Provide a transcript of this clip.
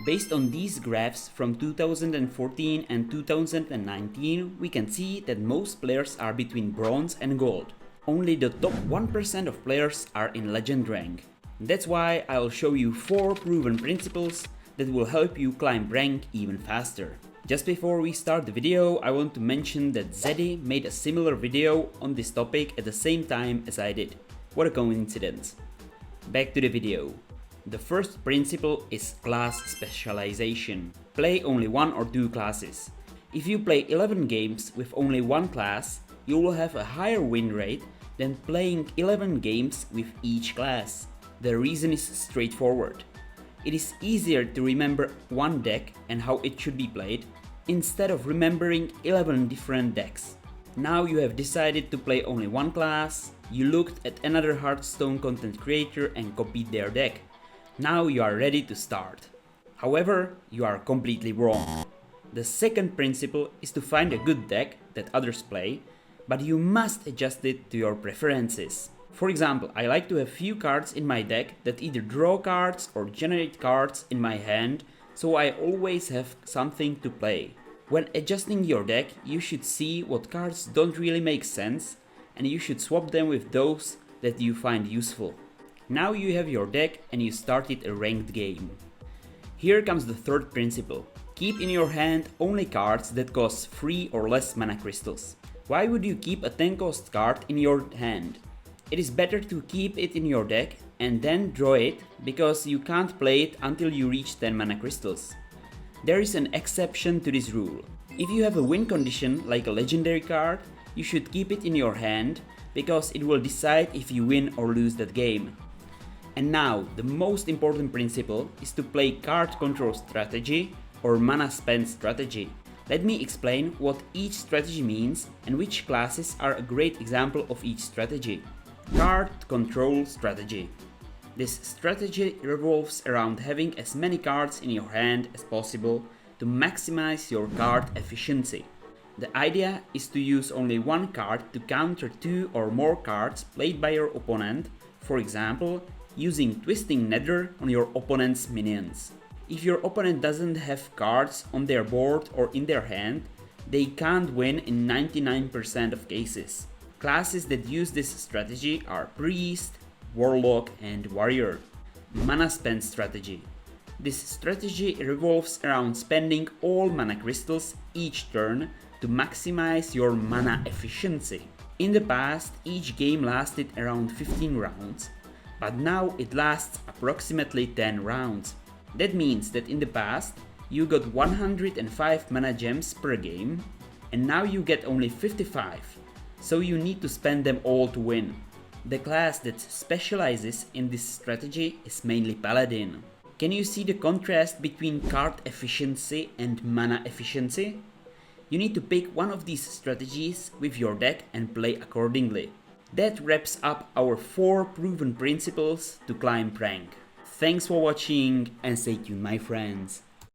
Based on these graphs from 2014 and 2019, we can see that most players are between bronze and gold. Only the top 1% of players are in legend rank. That's why I'll show you 4 proven principles that will help you climb rank even faster. Just before we start the video, I want to mention that Zeddy made a similar video on this topic at the same time as I did. What a coincidence. Back to the video. The first principle is class specialization. Play only 1 or 2 classes. If you play 11 games with only 1 class, you will have a higher win rate than playing 11 games with each class. The reason is straightforward. It is easier to remember one deck and how it should be played, instead of remembering 11 different decks. Now you have decided to play only 1 class, you looked at another Hearthstone content creator and copied their deck. Now you are ready to start. However, you are completely wrong. The second principle is to find a good deck that others play, but you must adjust it to your preferences. For example, I like to have few cards in my deck that either draw cards or generate cards in my hand, so I always have something to play. When adjusting your deck, you should see what cards don't really make sense, and you should swap them with those that you find useful. Now you have your deck and you started a ranked game. Here comes the third principle. Keep in your hand only cards that cost 3 or less mana crystals. Why would you keep a 10 cost card in your hand? It is better to keep it in your deck and then draw it, because you can't play it until you reach 10 mana crystals. There is an exception to this rule. If you have a win condition like a legendary card, you should keep it in your hand, because it will decide if you win or lose that game. And now, the most important principle is to play card control strategy or mana spend strategy. Let me explain what each strategy means and which classes are a great example of each strategy. Card control strategy. This strategy revolves around having as many cards in your hand as possible to maximize your card efficiency. The idea is to use only 1 card to counter 2 or more cards played by your opponent, for example, using Twisting Nether on your opponent's minions. If your opponent doesn't have cards on their board or in their hand, they can't win in 99% of cases. Classes that use this strategy are Priest, Warlock and Warrior. Mana spend strategy. This strategy revolves around spending all mana crystals each turn to maximize your mana efficiency. In the past, each game lasted around 15 rounds, but now it lasts approximately 10 rounds. That means that in the past, you got 105 mana gems per game, and now you get only 55, so you need to spend them all to win. The class that specializes in this strategy is mainly Paladin. Can you see the contrast between card efficiency and mana efficiency? You need to pick one of these strategies with your deck and play accordingly. That wraps up our 4 proven principles to climb rank. Thanks for watching and stay tuned, my friends.